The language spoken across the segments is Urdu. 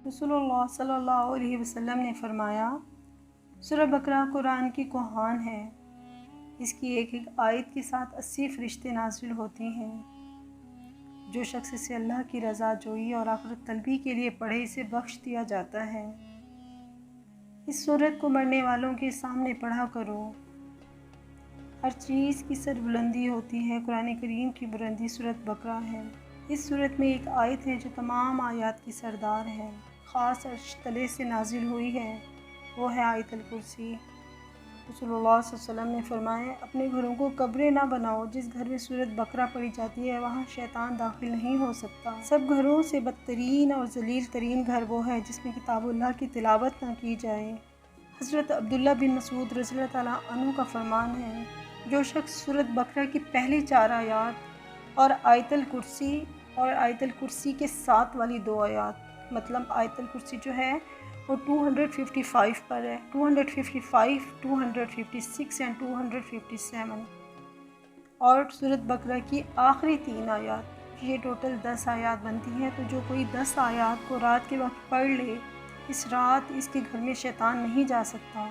رسول اللہ صلی اللہ علیہ وسلم نے فرمایا، سورہ بقرہ قرآن کی کوہان ہے۔ اس کی ایک ایک آیت کے ساتھ 80 فرشتے نازل ہوتے ہیں۔ جو شخص اسے اللہ کی رضا جوئی اور آخرت طلبی کے لیے پڑھے اسے بخش دیا جاتا ہے۔ اس سورت کو مرنے والوں کے سامنے پڑھا کرو۔ ہر چیز کی سر بلندی ہوتی ہے، قرآن کریم کی بلندی سورت بقرہ ہے۔ اس سورت میں ایک آیت ہے جو تمام آیات کی سردار ہے، خاص عرش تلے سے نازل ہوئی ہے، وہ ہے آیت الکرسی۔ رسول اللہ صلی اللہ علیہ وسلم نے فرمایا، اپنے گھروں کو قبریں نہ بناؤ۔ جس گھر میں سورت بقرہ پڑھی جاتی ہے وہاں شیطان داخل نہیں ہو سکتا۔ سب گھروں سے بدترین اور ذلیل ترین گھر وہ ہے جس میں کتاب اللہ کی تلاوت نہ کی جائے۔ حضرت عبداللہ بن مسعود رضی اللہ تعالیٰ عنہ کا فرمان ہے، جو شخص سورت بقرہ کی پہلی 4 آیات اور آیت الکرسی کے ساتھ والی 2 آیات، مطلب آیت الکرسی جو ہے وہ 255 پر ہے، 255، 256 اور 257، اور سورت بقرہ کی آخری 3 آیات، یہ ٹوٹل 10 آیات بنتی ہیں۔ تو جو کوئی 10 آیات کو رات کے وقت پڑھ لے، اس رات اس کے گھر میں شیطان نہیں جا سکتا۔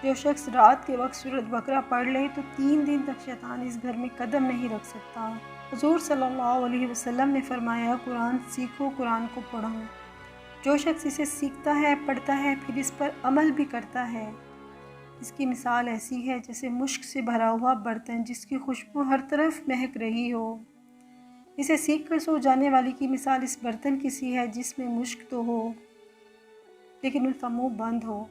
جو شخص رات کے وقت سورت بقرہ پڑھ لے تو 3 دن تک شیطان اس گھر میں قدم نہیں رکھ سکتا۔ حضور صلی اللہ علیہ وسلم نے فرمایا، قرآن سیکھو، قرآن کو پڑھو۔ جو شخص اسے سیکھتا ہے، پڑھتا ہے، پھر اس پر عمل بھی کرتا ہے، اس کی مثال ایسی ہے جیسے مشک سے بھرا ہوا برتن جس کی خوشبو ہر طرف مہک رہی ہو۔ اسے سیکھ کر سو جانے والی کی مثال اس برتن کی سی ہے جس میں مشک تو ہو لیکن اس کا منہ بند ہو۔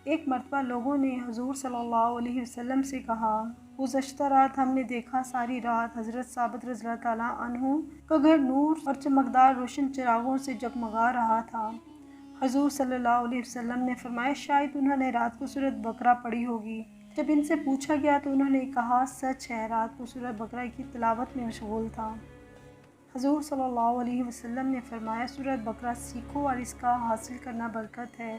ایک مرتبہ لوگوں نے حضور صلی اللہ علیہ وسلم سے کہا، گزشتہ رات ہم نے دیکھا ساری رات حضرت ثابت رضی اللہ تعالیٰ عنہ کا گھر نور اور چمکدار روشن چراغوں سے جگمگا رہا تھا۔ حضور صلی اللہ علیہ وسلم نے فرمایا، شاید انہوں نے رات کو سورت بقرہ پڑھی ہوگی۔ جب ان سے پوچھا گیا تو انہوں نے کہا، سچ ہے، رات کو سورت بقرہ کی تلاوت میں مشغول تھا۔ حضور صلی اللہ علیہ وسلم نے فرمایا، سورت بقرہ سیکھو اور اس کا حاصل کرنا برکت ہے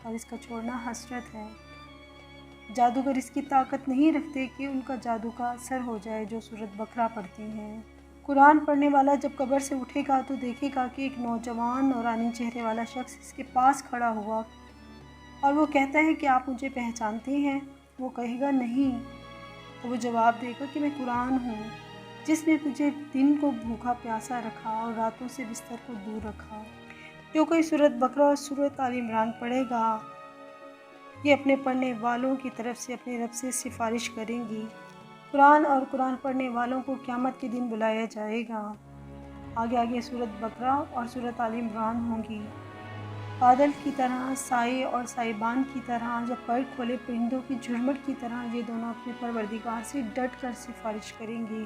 اور اس کا چھوڑنا حسرت ہے۔ جادوگر اس کی طاقت نہیں رکھتے کہ ان کا جادو کا اثر ہو جائے جو سورت بقرہ پڑھتی ہیں۔ قرآن پڑھنے والا جب قبر سے اٹھے گا تو دیکھے گا کہ ایک نوجوان نورانی چہرے والا شخص اس کے پاس کھڑا ہوا اور وہ کہتا ہے کہ آپ مجھے پہچانتے ہیں؟ وہ کہے گا نہیں، تو وہ جواب دے گا کہ میں قرآن ہوں، جس نے تجھے دن کو بھوکا پیاسا رکھا اور راتوں سے بستر کو دور رکھا۔ جو کوئی سورت بقرہ اور سورت آل عمران پڑھے گا، یہ اپنے پڑھنے والوں کی طرف سے اپنے رب سے سفارش کریں گی۔ قرآن اور قرآن پڑھنے والوں کو قیامت کے دن بلایا جائے گا۔ آگے آگے سورت بقرہ اور سورت آل عمران ہوں گی۔ بادل کی طرح، سائے اور سائبان کی طرح یا پر کھولے پرندوں کی جھرمٹ کی طرح یہ دونوں اپنے پروردگار سے ڈٹ کر سفارش کریں گی۔